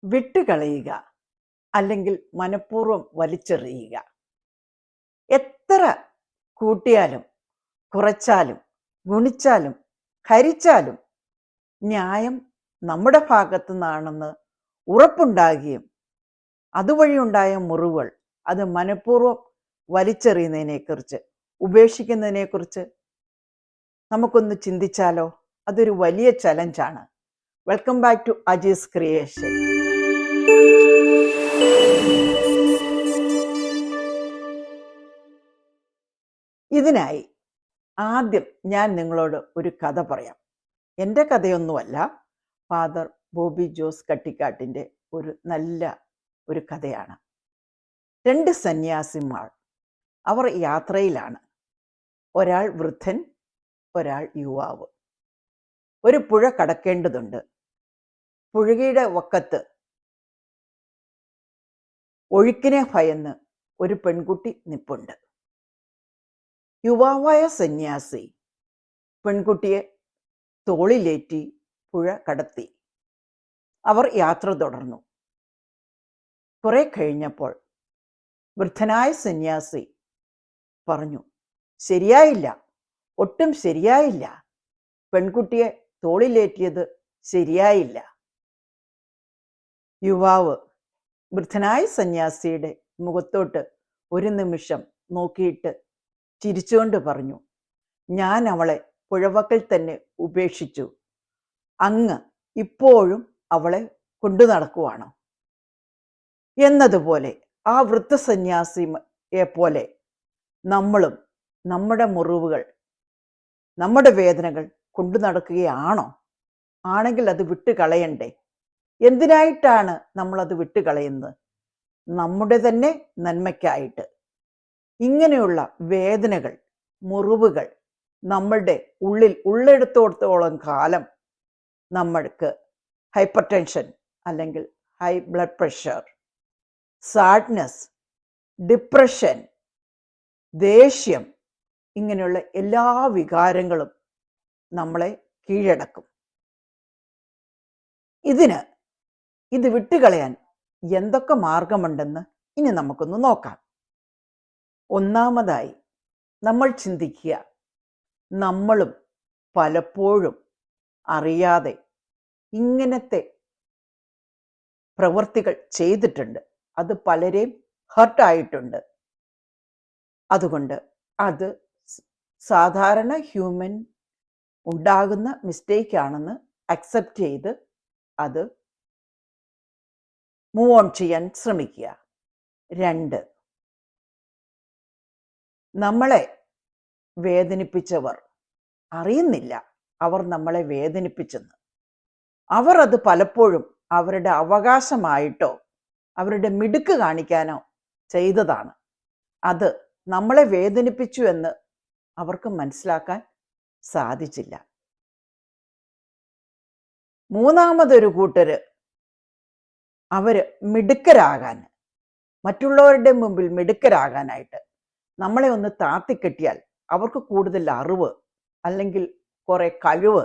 വിട്ടുകളയുക അല്ലെങ്കിൽ മനഃപൂർവ്വം വലിച്ചെറിയുക. എത്ര കൂട്ടിയാലും കുറച്ചാലും ഗുണിച്ചാലും ഹരിച്ചാലും ന്യായം നമ്മുടെ ഭാഗത്തു നിന്നാണെന്ന് ഉറപ്പുണ്ടാകുകയും അതുവഴി ഉണ്ടായ മുറിവുകൾ അത് മനഃപൂർവ്വം വലിച്ചെറിയുന്നതിനെക്കുറിച്ച്, ഉപേക്ഷിക്കുന്നതിനെക്കുറിച്ച് നമുക്കൊന്ന് ചിന്തിച്ചാലോ? അതൊരു വലിയ ചലഞ്ചാണ്. Welcome back to Ajees creation. ഇതിനായി ആദ്യം ഞാൻ നിങ്ങളോട് ഒരു കഥ പറയാം. എൻ്റെ കഥയൊന്നുമല്ല, ഫാദർ ബോബി ജോസ് കട്ടിക്കാട്ടിൻ്റെ ഒരു നല്ല ഒരു കഥയാണ്. 2 സന്യാസിമാർ, അവർ യാത്രയിലാണ്. ഒരാൾ വൃദ്ധൻ, ഒരാൾ യുവാവ്. ഒരു പുഴ കടക്കേണ്ടതുണ്ട്. പുഴയുടെ വക്കത്ത് ഒഴുക്കിനെ ഭയന്ന് ഒരു പെൺകുട്ടി നിപ്പുണ്ട്. യുവാവായ സന്യാസി പെൺകുട്ടിയെ തോളിലേറ്റി പുഴ കടത്തി. അവർ യാത്ര തുടർന്നു. കുറെ കഴിഞ്ഞപ്പോൾ വൃദ്ധനായ സന്യാസി പറഞ്ഞു, ശരിയായില്ല, ഒട്ടും ശരിയായില്ല, പെൺകുട്ടിയെ തോളിലേറ്റിയത് ശരിയായില്ല. യുവാവ് വൃദ്ധനായ സന്യാസിയുടെ മുഖത്തോട്ട് ഒരു നിമിഷം നോക്കിയിട്ട് ചിരിച്ചുകൊണ്ട് പറഞ്ഞു, ഞാൻ അവളെ പുഴവക്കൽ തന്നെ ഉപേക്ഷിച്ചു. അങ്ങ് ഇപ്പോഴും അവളെ കൊണ്ടു നടക്കുവാണോ? എന്നതുപോലെ ആ വൃദ്ധസന്യാസിയെ പോലെ നമ്മളും നമ്മുടെ മുറിവുകൾ, നമ്മുടെ വേദനകൾ കൊണ്ടു നടക്കുകയാണോ? ആണെങ്കിൽ അത് വിട്ടുകളയണ്ടേ? എന്തിനായിട്ടാണ് നമ്മളത് വിട്ടുകളയുന്നത്? നമ്മുടെ തന്നെ നന്മയ്ക്കായിട്ട്. ഇങ്ങനെയുള്ള വേദനകൾ, മുറിവുകൾ നമ്മളുടെ ഉള്ളിൽ ഉള്ളെടുത്തോടത്തോളം കാലം നമ്മൾക്ക് ഹൈപ്പർ ടെൻഷൻ അല്ലെങ്കിൽ high blood pressure, sadness, depression, ദേഷ്യം, ഇങ്ങനെയുള്ള എല്ലാ വികാരങ്ങളും നമ്മളെ കീഴടക്കും. ഇത് വിട്ടുകളയാൻ എന്തൊക്കെ മാർഗമുണ്ടെന്ന് ഇനി നമുക്കൊന്ന് നോക്കാം. ഒന്നാമതായി നമ്മൾ ചിന്തിക്കുക, നമ്മളും പലപ്പോഴും അറിയാതെ ഇങ്ങനത്തെ പ്രവൃത്തികൾ ചെയ്തിട്ടുണ്ട്. അത് പലരെയും ഹർട്ടായിട്ടുണ്ട്. അതുകൊണ്ട് അത് സാധാരണ ഹ്യൂമൻ ഉണ്ടാകുന്ന മിസ്റ്റേക്കാണെന്ന് അക്സെപ്റ്റ് ചെയ്ത് അത് മൂവ് ഓൺ ചെയ്യാൻ ശ്രമിക്കുക. 2, നമ്മളെ വേദനിപ്പിച്ചവർ അറിയുന്നില്ല അവർ നമ്മളെ വേദനിപ്പിച്ചെന്ന്. അവർ അത് പലപ്പോഴും അവരുടെ അവകാശമായിട്ടോ അവരുടെ മിടുക്ക് കാണിക്കാനോ ചെയ്തതാണ്. അത് നമ്മളെ വേദനിപ്പിച്ചു എന്ന് അവർക്ക് മനസ്സിലാക്കാൻ സാധിച്ചില്ല. മൂന്നാമതൊരു കൂട്ടര്, അവര് മിടുക്കരാകാൻ, മറ്റുള്ളവരുടെ മുമ്പിൽ മിടുക്കരാകാനായിട്ട് നമ്മളെ ഒന്ന് താത്തിക്കെട്ടിയാൽ അവർക്ക് കൂടുതൽ അറിവ് അല്ലെങ്കിൽ കുറെ കഴിവ്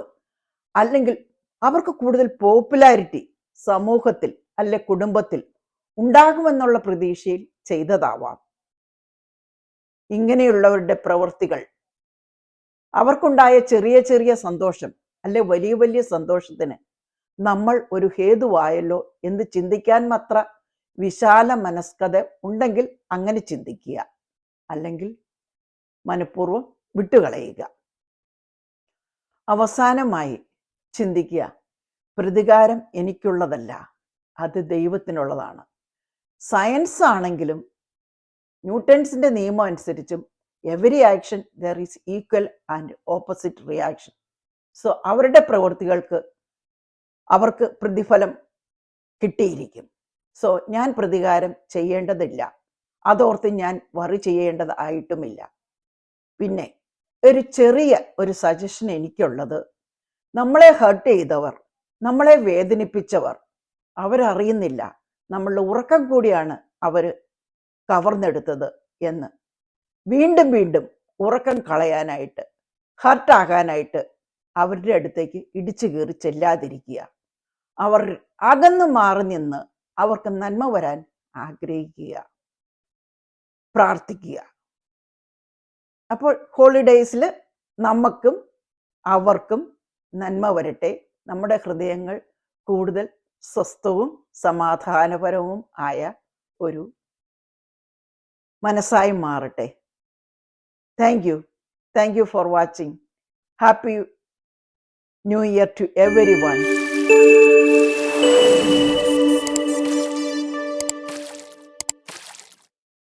അല്ലെങ്കിൽ അവർക്ക് കൂടുതൽ പോപ്പുലാരിറ്റി സമൂഹത്തിൽ അല്ലെ കുടുംബത്തിൽ ഉണ്ടാകുമെന്നുള്ള പ്രതീക്ഷയിൽ ചെയ്തതാവാം. ഇങ്ങനെയുള്ളവരുടെ പ്രവൃത്തികൾ അവർക്കുണ്ടായ ചെറിയ ചെറിയ സന്തോഷം അല്ലെ വലിയ വലിയ സന്തോഷത്തിന് നമ്മൾ ഒരു ഹേതുവായല്ലോ എന്ന് ചിന്തിക്കാൻ മാത്ര വിശാല മനസ്കത ഉണ്ടെങ്കിൽ അങ്ങനെ ചിന്തിക്കുക, അല്ലെങ്കിൽ മനഃപൂർവ്വം വിട്ടുകളയുക. അവസാനമായി ചിന്തിക്കുക, പ്രതികാരം എനിക്കുള്ളതല്ല, അത് ദൈവത്തിനുള്ളതാണ്. സയൻസ് ആണെങ്കിലും ന്യൂട്ടൺസിന്റെ നിയമം അനുസരിച്ചും every action there is equal and opposite reaction. So അവരുടെ പ്രവൃത്തികൾക്ക് അവർക്ക് പ്രതിഫലം കിട്ടിയിരിക്കും. സോ ഞാൻ പ്രതികാരം ചെയ്യേണ്ടതില്ല, അതോർത്ത് ഞാൻ വറി ചെയ്യേണ്ടതായിട്ടുമില്ല. പിന്നെ ഒരു ചെറിയ ഒരു സജഷൻ എനിക്കുള്ളത്, നമ്മളെ ഹർട്ട് ചെയ്തവർ, നമ്മളെ വേദനിപ്പിച്ചവർ, അവരറിയുന്നില്ല നമ്മളുടെ ഉറക്കം കൂടിയാണ് അവർ കവർന്നെടുത്തത് എന്ന്. വീണ്ടും വീണ്ടും ഉറക്കം കളയാനായിട്ട്, ഹർട്ടാകാനായിട്ട് അവരുടെ അടുത്തേക്ക് ഇടിച്ചു കയറി ചെല്ലാതിരിക്കുക. അകന്നു മാറി നിന്ന് അവർക്ക് നന്മ വരാൻ ആഗ്രഹിക്കുക, പ്രാർത്ഥിക്കുക. അപ്പോൾ ഹോളിഡേയ്സിൽ നമുക്കും അവർക്കും നന്മ വരട്ടെ. നമ്മുടെ ഹൃദയങ്ങൾ കൂടുതൽ സ്വസ്ഥവും സമാധാനപരവും ആയ ഒരു മനസ്സായി മാറട്ടെ. Thank you for watching. Happy new year to everyone.